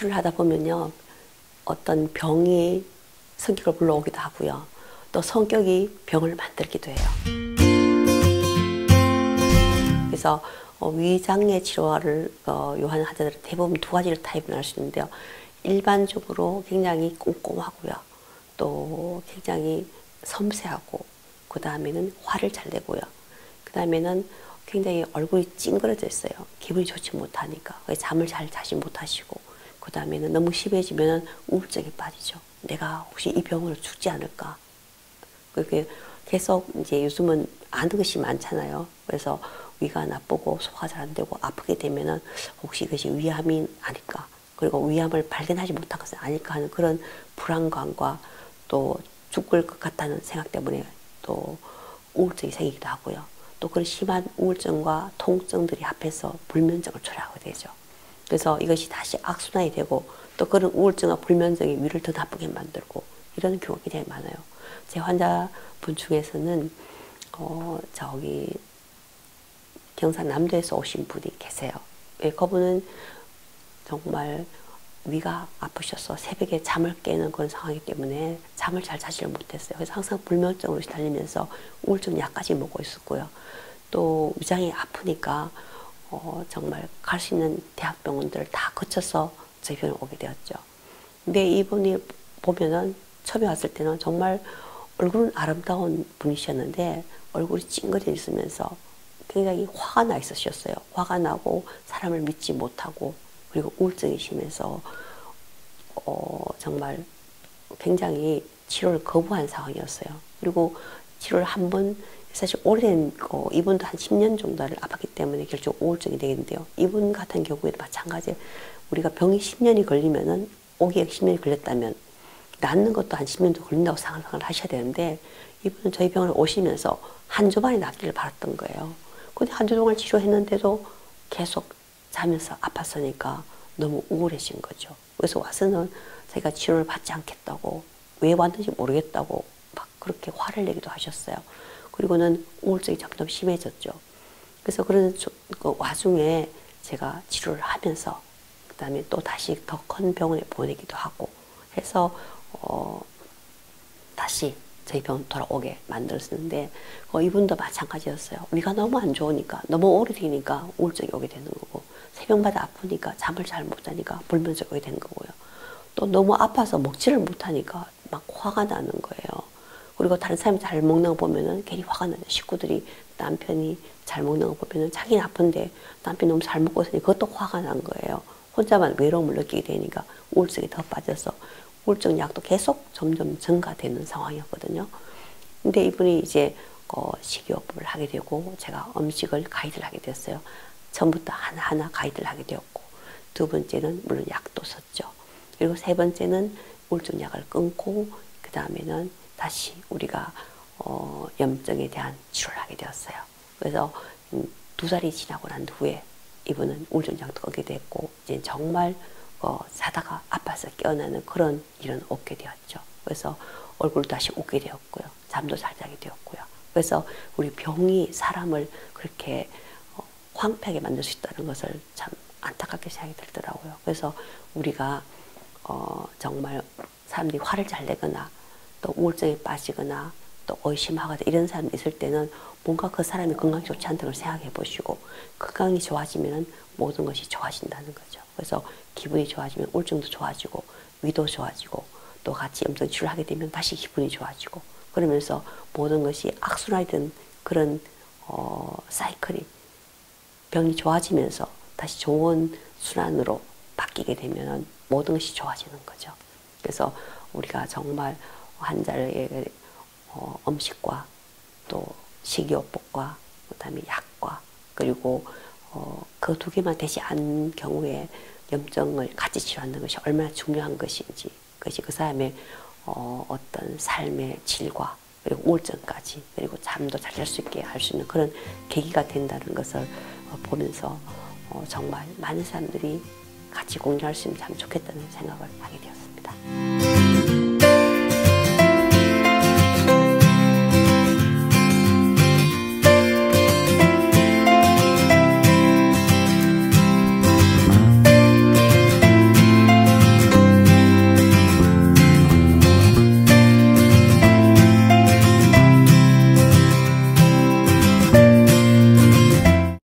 치료를 하다 보면요, 어떤 병이 성격을 불러오기도 하고요. 또 성격이 병을 만들기도 해요. 그래서 위장내 치료를 요하는 환자들은 대부분 두 가지를 타입을 할 수 있는데요. 일반적으로 굉장히 꼼꼼하고요. 또 굉장히 섬세하고, 그 다음에는 화를 잘 내고요. 그 다음에는 굉장히 얼굴이 찡그러져 있어요. 기분이 좋지 못하니까. 잠을 잘 자지 못하시고, 그 다음에는 너무 심해지면 우울증에 빠지죠. 내가 혹시 이 병으로 죽지 않을까. 그렇게 계속 이제 요즘은 아는 것이 많잖아요. 그래서 위가 나쁘고 소화가 잘 안 되고 아프게 되면은 혹시 이것이 위암이 아닐까. 그리고 위암을 발견하지 못한 것은 아닐까 하는 그런 불안감과 또 죽을 것 같다는 생각 때문에 또 우울증이 생기기도 하고요. 또 그런 심한 우울증과 통증들이 합해서 불면증을 초래하게 되죠. 그래서 이것이 다시 악순환이 되고 또 그런 우울증과 불면증이 위를 더 나쁘게 만들고 이런 경우가 굉장히 많아요. 제 환자분 중에서는 경상남도에서 오신 분이 계세요. 그분은 정말 위가 아프셔서 새벽에 잠을 깨는 그런 상황이기 때문에 잠을 잘 자지를 못했어요. 그래서 항상 불면증으로 시달리면서 우울증 약까지 먹고 있었고요. 또 위장이 아프니까 정말 갈 수 있는 대학병원들을 다 거쳐서 저희 병원에 오게 되었죠. 근데 이분이 보면은 처음에 왔을 때는 정말 얼굴은 아름다운 분이셨는데 얼굴이 찡그려 있으면서 굉장히 화가 나 있으셨어요. 화가 나고 사람을 믿지 못하고 그리고 우울증이 심해서 정말 굉장히 치료를 거부한 상황이었어요. 그리고 치료를 한 번 사실 오랜 이분도 한 10년 정도를 아팠기 때문에 결국 우울증이 되겠는데요. 이분 같은 경우에도 마찬가지예요. 우리가 병이 10년이 걸리면은 오기에 10년이 걸렸다면 낫는 것도 한 10년도 걸린다고 생각을 하셔야 되는데 이분은 저희 병원에 오시면서 한 주 만에 낫기를 바랐던 거예요. 근데 한 주 동안 치료했는데도 계속 자면서 아팠으니까 너무 우울해진 거죠. 그래서 와서는 자기가 치료를 받지 않겠다고, 왜 왔는지 모르겠다고 막 그렇게 화를 내기도 하셨어요. 그리고는 우울증이 점점 심해졌죠. 그래서 그런 그 와중에 제가 치료를 하면서 그 다음에 또 다시 더 큰 병원에 보내기도 하고 해서 다시 저희 병원 돌아오게 만들었는데 이분도 마찬가지였어요. 위가 너무 안 좋으니까 너무 오래되니까 우울증이 오게 되는 거고 새벽마다 아프니까 잠을 잘 못 자니까 불면증이 오게 되는 거고요. 또 너무 아파서 먹지를 못하니까 막 화가 나는 거예요. 그리고 다른 사람이 잘 먹는 거 보면은 괜히 화가 나요. 식구들이 남편이 잘 먹는 거 보면은 자기는 아픈데 남편이 너무 잘 먹고 있으니 그것도 화가 난 거예요. 혼자만 외로움을 느끼게 되니까 우울증이 더 빠져서 우울증 약도 계속 점점 증가되는 상황이었거든요. 근데 이분이 이제 식이요법을 하게 되고 제가 음식을 가이드를 하게 됐어요. 처음부터 하나하나 가이드를 하게 되었고 두 번째는 물론 약도 썼죠. 그리고 세 번째는 우울증 약을 끊고 그 다음에는 다시 우리가 염증에 대한 치료를 하게 되었어요. 그래서 2달이 지나고 난 후에 이분은 우울증 약도 끊게 됐고 이제 정말 자다가 아파서 깨어나는 그런 일은 없게 되었죠. 그래서 얼굴도 다시 웃게 되었고요. 잠도 잘 자게 되었고요. 그래서 우리 병이 사람을 그렇게 황폐하게 만들 수 있다는 것을 참 안타깝게 생각이 들더라고요. 그래서 우리가 정말 사람들이 화를 잘 내거나 또 우울증에 빠지거나 또 의심하거나 이런 사람이 있을 때는 뭔가 그 사람이 건강이 좋지 않다는 걸 생각해 보시고 건강이 좋아지면 모든 것이 좋아진다는 거죠. 그래서 기분이 좋아지면 우울증도 좋아지고 위도 좋아지고 또 같이 염증 치료를 하게 되면 다시 기분이 좋아지고 그러면서 모든 것이 악순환이든 그런 사이클이 병이 좋아지면서 다시 좋은 순환으로 바뀌게 되면 모든 것이 좋아지는 거죠. 그래서 우리가 정말 환자에게 음식과 또 식이요법과 그다음에 약과 그리고 그 두 개만 되지 않은 경우에 염증을 같이 치료하는 것이 얼마나 중요한 것인지 그것이 그 사람의 어떤 삶의 질과 그리고 우울증까지 그리고 잠도 잘 잘 수 있게 할 수 있는 그런 계기가 된다는 것을 보면서 정말 많은 사람들이 같이 공유할 수 있으면 참 좋겠다는 생각을 하게 되었습니다.